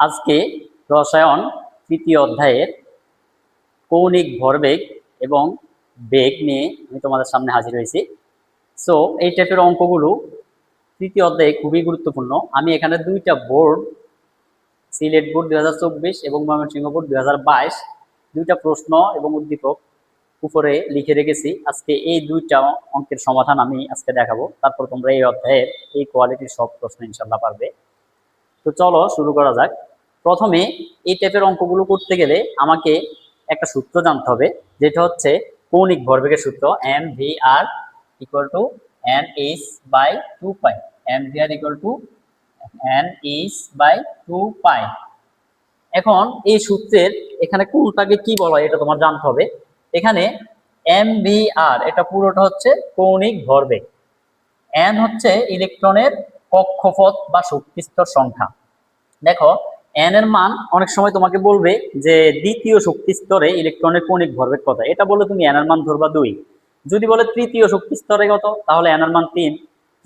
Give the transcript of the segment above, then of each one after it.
আজকে রসায়ন তৃতীয় অধ্যায়ের কৌণিক ভরবেগ এবং বেগ নিয়ে আমি তোমাদের সামনে হাজির হয়েছি। সো এই টাইপের অঙ্কগুলো তৃতীয় অধ্যায়ে খুবই গুরুত্বপূর্ণ। আমি এখানে দুইটা বোর্ড, সিলেট বোর্ড 2024 এবং ময়মনসিংহ বোর্ড 2022, দুইটা প্রশ্ন এবং উদ্দীপক উপরে লিখে রেখেছি। আজকে এই দুইটা অঙ্কের সমাধান আমি আজকে দেখাবো। তারপর তোমরা এই অধ্যায়ের এই কোয়ালিটির সব প্রশ্ন ইনশাল্লাহ পারবে। তো চলো শুরু করা যাক। প্রথমে এই টাইপের অঙ্কগুলো করতে গেলে আমাকে একটা সূত্র জানতে হবে, যেটা হচ্ছে কৌণিক ভরবেগের সূত্র, M V R equal to N H by 2 pi. M V R equal to N H by 2 pi. এখন এই সূত্রের এখানে কোনটাকে কি বলা হয় এটা তোমার জানতে হবে। এখানে এম ভি আর এটা পুরোটা হচ্ছে কৌণিক ভরবেগ, এন হচ্ছে ইলেকট্রনের কক্ষপথ বা শক্তিস্তর সংখ্যা। দেখো এন এর মান অনেক সময় তোমাকে বলবে যে দ্বিতীয় শক্তি স্তরে ইলেকট্রনের কৌণিক ভরবেগ কত, এটা বলে তুমি এন এর মান ধরবা 2। যদি বলে তৃতীয় শক্তি স্তরে কত, তাহলে এন এর মান 3।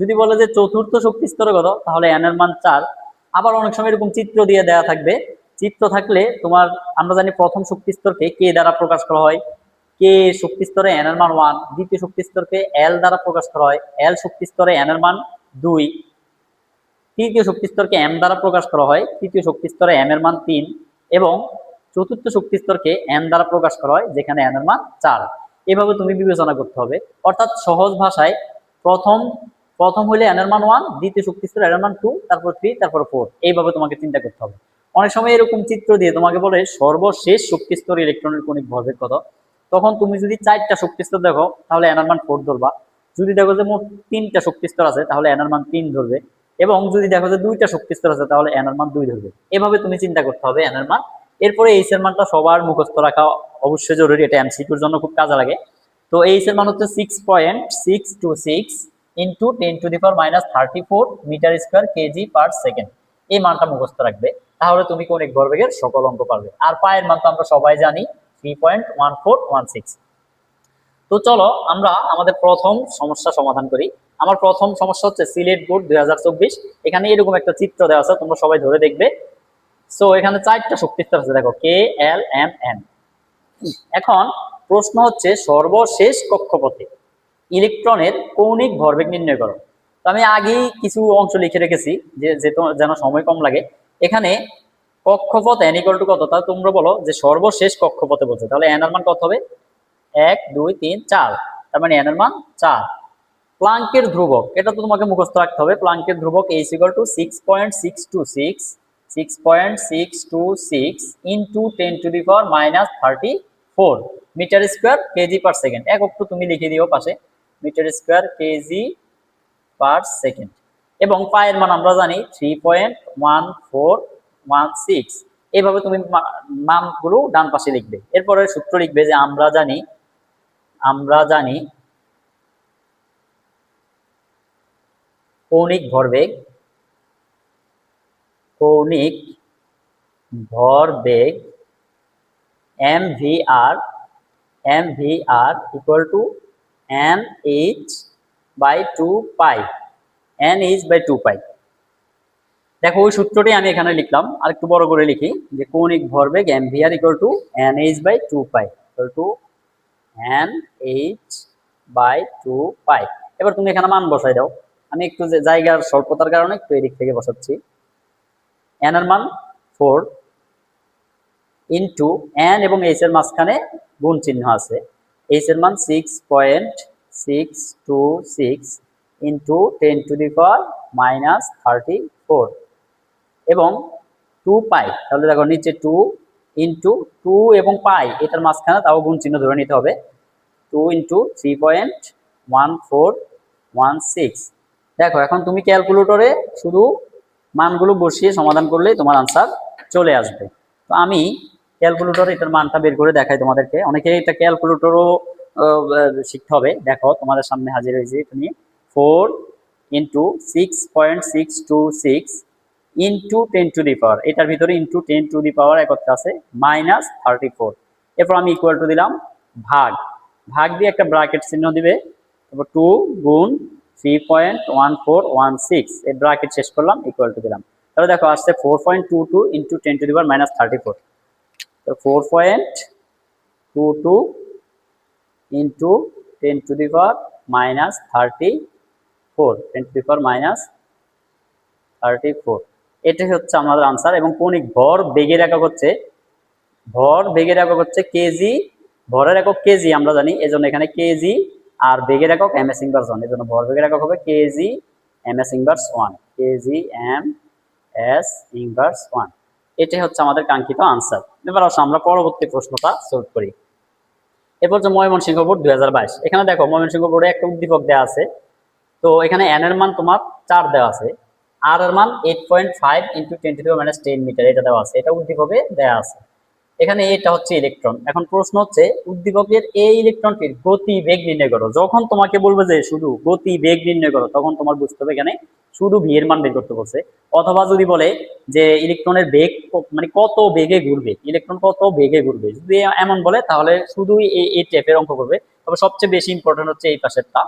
যদি বলে যে চতুর্থ শক্তি স্তরে কত, তাহলে এন এর মান 4। আবার অনেক সময় এরকম চিত্র দিয়ে দেওয়া থাকবে। চিত্র থাকলে তোমার, আমরা জানি প্রথম শক্তি স্তরকে কে দ্বারা প্রকাশ করা হয়, কে শক্তি স্তরে এন এর মান 1, দ্বিতীয় শক্তি স্তরকে এল দ্বারা প্রকাশ করা হয়, এল শক্তি স্তরে এন এর মান 2, তৃতীয় শক্তি স্তরকে এম দ্বারা প্রকাশ করা হয়, তৃতীয় শক্তি স্তরে এম এর মান 3, এবং চতুর্থ শক্তি স্তরকে এন দ্বারা প্রকাশ করা হয়, যেখানে এন এর মান 4। এভাবে তুমি বিবেচনা করতে হবে। অর্থাৎ সহজ ভাষায় প্রথম হইলে এন এর মান 1, দ্বিতীয় শক্তি স্তরে এন এর মান 2, তারপর 3, তারপর 4। এইভাবে তোমাকে চিন্তা করতে হবে। অনেক সময় এরকম চিত্র দিয়ে তোমাকে বলে সর্বশেষ শক্তি স্তরে ইলেকট্রনের কৌণিক ভরবেগ কত, তখন তুমি যদি 4টা শক্তি স্তর দেখো তাহলে এন এর মান 4 ধরবা। যদি দেখো যে মোট 3টা শক্তি স্তর আছে তাহলে এন এর মান 3 ধরবে, এবং যদি দেখো যে 2টা শক্তি স্তর আছে তাহলে এন এর মান 2 ধরবে। এভাবে তুমি চিন্তা করতে হবে এন এর মান। এরপরে এইচ এর মানটা সবার মুখস্থ রাখা অবশ্যই জরুরি, এটা এমসিকিউর জন্য খুব কাজে লাগে। তো এইচ এর মান হচ্ছে 6.626 into 10⁻34 metre square KG per second. এই মানটা মুখস্থ রাখবে, তাহলে তুমি কৌণিক ভরবেগের সকল অঙ্ক পারবে। আর পায়ের মান তো আমরা সবাই জানি 3.1416। তো চলো আমরা আমাদের প্রথম সমস্যা সমাধান করি। আমার প্রথম সমস্যা হচ্ছে সিলেট বোর্ড 2024। এখানে এরকম একটা চিত্র দেওয়া আছে, তোমরা সবাই ধরে দেখবে। সো এখানে 4টা শক্তি স্তর আছে, দেখো কে এল এম এন। এখন প্রশ্ন হচ্ছে সর্বশেষ কক্ষপথে ইলেকট্রনের কৌণিক ভরবেগ নির্ণয় করো। তো আমি আগেই কিছু অংশ লিখে রেখেছি যে যেন সময় কম লাগে। এখানে কক্ষপথ এন ইকুয়াল টু কত, তা তোমরা বলো যে সর্বশেষ কক্ষপথে বলছে, তাহলে এন এর মান কত হবে? 1 2 3 4, তার মানে এন এর মান 4। প্লাঙ্কের ধ্রুবক, এটা তো তোমাকে মুখস্থ রাখতে হবে। প্লাঙ্কের ধ্রুবক H equal to 6.626 into 10⁻34 metre square KG per second. একক তো তুমি লিখে দিও পাশে, metre square KG per second. এবং পায়ের মান আমরা জানি 3.1416। এইভাবে তুমি মানগুলো ডান পাশে লিখবে। এরপরে সূত্র লিখবে যে আমরা জানি কৌণিক ভরবেগ M V R equal to N H by 2 pi. N H by 2 pi. দেখো ওই সূত্রটি আমি এখানে লিখলাম, আর একটু বড় করে লিখি যে কৌণিক ভরবেগ M V R equal to N H by 2 pi equal to N H by 2 pi. এবার তুমি এখানে মান বসাই দাও। আমি একটু জায়গার স্বল্পতার কারণে একটু এদিক থেকে বসাচ্ছি। এন এর মান 4 ইন্টু এন এবং এইচ এর মাঝখানে গুণ চিহ্ন আছে, এইচ এর মান 6.626 ইন্টু 10⁻34 এবং 2 পাই। তাহলে দেখো নিচে 2 ইন্টু 2 এবং পাই, এটার মাঝখানে তাও গুণ চিহ্ন ধরে নিতে হবে। 2 ইন্টু 3.1416। দেখো এখন তুমি ক্যালকুলেটরে শুধু মানগুলো বসিয়ে সমাধান করলেই তোমার আনসার চলে আসবে। তো আমি ক্যালকুলেটরে এটার মানটা বের করে দেখাই তোমাদেরকে। অনেকে এটা ক্যালকুলেটরও শিখতে হবে। দেখো তোমাদের সামনে হাজির হয়েছে তুমি 4 ইন্টু 6.626 ইন্টু 10⁻, এটার ভিতরে ইন্টু 10⁻ একত্রে আছে -34। এরপর আমি ইকুয়াল টু দিলাম, ভাগ দিয়ে একটা ব্র্যাকেট চিহ্ন দিবে, তারপর 2 গুণ 3.1416, এই ব্র্যাকেট শেষ করলাম, ইকুয়াল টু দিলাম। তাহলে দেখো আসছে 4.22 ইন্টু 10⁻⁻34। তো 4.22 ইন্টু 10⁻⁻34, 10⁻⁻34, এটাই হচ্ছে আমাদের আনসার। এবং কৌণিক ভর বেগের একক হচ্ছে কেজি। ভরের একক কেজি আমরা জানি, এজন্য এখানে কেজি, আর বেগের একক এমএস ইনভার্স 1, এজন্য ভর বেগের একক হবে KG MS inverse 1, KG M S inverse 1। এটাই হচ্ছে আমাদের কাঙ্ক্ষিত আনসার। এবার আসো আমরা পরবর্তী প্রশ্নটা সলভ করি। এরপর যে ময়মনসিংহ বোর্ড 2022, এখানে দেখো ময়মনসিংহ বোর্ডে একটা উদ্দীপক দেওয়া আছে। তো এখানে এন এর মান তোমার 4 দেওয়া আছে, আর এর মান 8.5 ইন্টু 10⁻10 মিটার, এটা দেওয়া আছে, এটা উদ্দীপকে দেওয়া আছে। এখানে এটা হচ্ছে ইলেকট্রন। এখন প্রশ্ন হচ্ছে উদ্দীপকের এই ইলেকট্রনটির গতি বেগ নির্ণয় করো। যখন তোমাকে বলবে যে শুধু গতি বেগ নির্ণয় করো, তখন তোমার বুঝতে হবে এখানে শুধু ভি এর মান বের করতে বলছে। অথবা যদি বলে যে ইলেকট্রনের বেগ মানে কত বেগে ঘুরবে, ইলেকট্রন কত বেগে ঘুরবে, যদি এমন বলে তাহলে শুধু এই টাইপের অঙ্ক করবে। তবে সবচেয়ে বেশি ইম্পর্টেন্ট হচ্ছে এই পাশেরটা।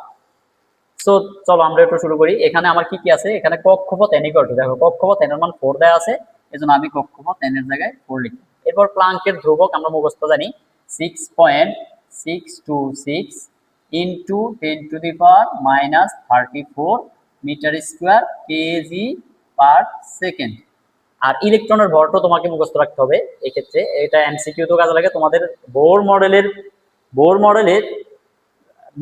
সো চলো আমরা একটু শুরু করি। এখানে আমার কি কি আছে, এখানে কক্ষপথ n ইকুয়াল টু, দেখো কক্ষপথ n এর মান 4 দেওয়া আছে, এজন্য আমি কক্ষপথ n এর জায়গায় 4 লিখি। এরপর প্লাঙ্কের ধ্রুবক আমরা মুখস্থ জানি 6.626 into 10⁻⁻34 metre square KG per second. আর ইলেকট্রনের ভরটা তোমাকে মুখস্থ রাখতে হবে। এক্ষেত্রে এটা এমসিকিউ তো কাজে লাগে, তোমাদের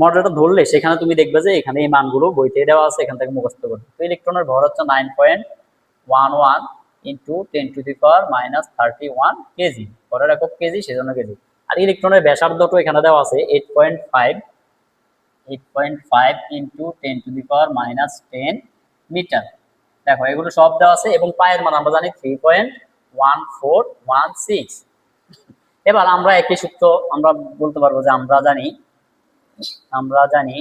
মডেলটা ধরলে সেখানে তুমি দেখবে যে এখানে এই মানগুলো বইতে দেওয়া আছে, এখান থেকে মুখস্থ করবে। তো ইলেকট্রনের ভর হচ্ছে 9.11 ইন্টু 10⁻31 কেজি, ভরের একক কেজি, সেজন্য কেজি। আর ইলেকট্রনের ব্যাসার্ধটা এখানে দেওয়া আছে 8.5 ইন্টু 10⁻10 মিটার। দেখো এগুলো সব দেওয়া আছে, এবং পায়ের মান আমরা জানি 3.1416। এবার আমরা একই সূত্র আমরা বলতে পারবো যে আমরা জানি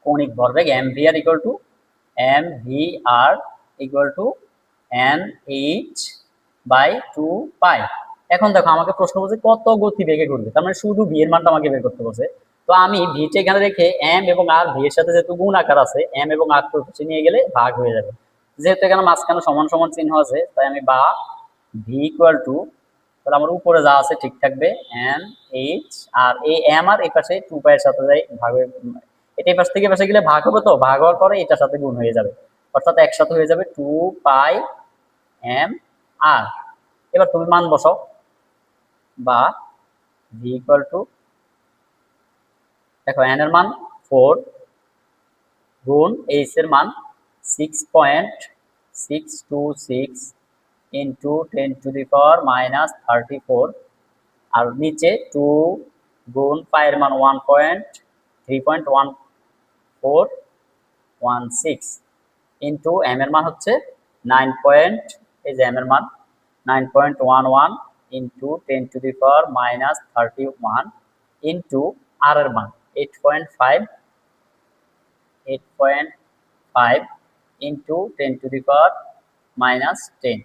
কৌণিক ভরবেগ mvr ইকুয়াল টু n/2 পাই। এখন দেখো আমাকে প্রশ্ন বলছে কত গতি বেগে ঘুরবে, তার মানে শুধু ভি এর মানটা আমাকে বের করতে বলছে। তো আমি ভিটা এখানে রেখে এম এবং আর ভি এর সাথে যেহেতু গুণ আকার আছে, এম এবং আর প্রতিটি নিয়ে গেলে ভাগ হয়ে যাবে। যেহেতু এখানে মাঝখানে সমান সমান চিহ্ন আছে, তাই আমি বা ভি ইকুয়াল টু, তাহলে আমার উপরে যা আছে ঠিক থাকবে এন এইচ, আর এই এম আর এই পাশে 2 পাই এর সাথে যাই ভাগ হয়ে, এটা এই পাশ থেকে পাশে গেলে ভাগ হবে, তো ভাগ হওয়ার পরে এটার সাথে গুণ হয়ে যাবে, অর্থাৎ একসাথে হয়ে যাবে 2 পাই এম আর। এবার তুমি মান বসাও, বা ভি ইকুয়াল টু, দেখো এন এর মান 4 গুণ এইচ এর মান 6.626 ইন্টু 10⁻⁻34, আর নিচে 2 গুণ পায়ের মান 3.1416 ইন্টু এম এর মান হচ্ছে 9. এই যে এম এর মান 9.11 ইন্টু 10⁻31 ইন্টু আর এর মান 8.5 ইন্টু 10⁻10।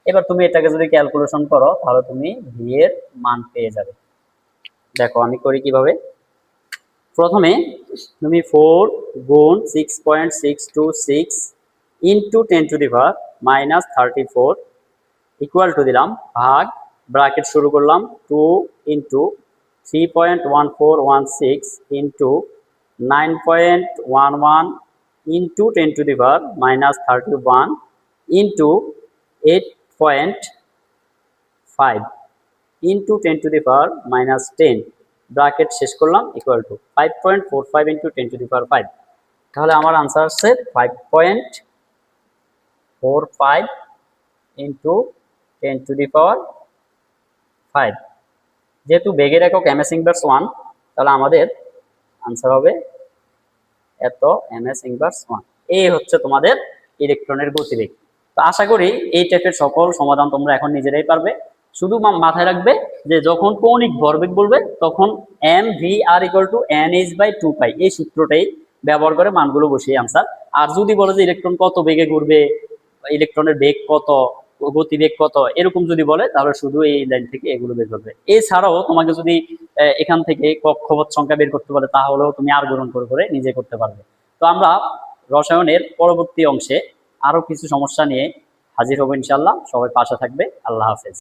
এবার তুমি এটাকে যদি ক্যালকুলেশন করো তাহলে তুমি ভি এর মান পেয়ে যাবে। দেখো আমি করি কিভাবে। প্রথমে তুমি 4 গুণ 6.626 ইন্টু 10⁻34 ইকুয়াল টু দিলাম, ভাগ, ব্র্যাকেট শুরু করলাম 2 into 3.1416 into 9.11 into 10⁻31 into 8.5 into 10⁻10, bracket শেষ করলাম, ইকুয়াল টু 5.45 ইন্টু 10⁵। তাহলে আমার আনসার আসছে 5.45 ইন্টু 10⁵। যেহেতু বেগের একক এমএস ইনভার্স 1, তাহলে আমাদের আনসার হবে এত এমএস ইনভার্স 1। এই হচ্ছে তোমাদের ইলেকট্রনের গতিবেগ। তো আশা করি এই টাইপের সকল সমাধান তোমরা এখন নিজেরাই পারবে। শুধু মাথায় রাখবে যে যখন কৌণিক ভরবেগ বলবে তখন M V R equal to N H by 2 pi, এই সূত্রটাই ব্যবহার করে মানগুলো বসিয়ে আনসার। আর যদি বলে যে ইলেকট্রন কত বেগে ঘুরবে, ইলেকট্রনের বেগ কত, গতিবেগ কত, এরকম যদি বলে তাহলে শুধু এই লাইন থেকে এগুলো বের করবে। এছাড়াও তোমাকে যদি এখান থেকে কক্ষপথ সংখ্যা বের করতে বলে তাহলেও তুমি আর গ্রহণ করে করে নিজে করতে পারবে। তো আমরা রসায়নের পরবর্তী অংশে আরও কিছু সমস্যা নিয়ে হাজির হবো ইনশাল্লাহ। সবাই পাশে থাকবে। আল্লাহ হাফেজ।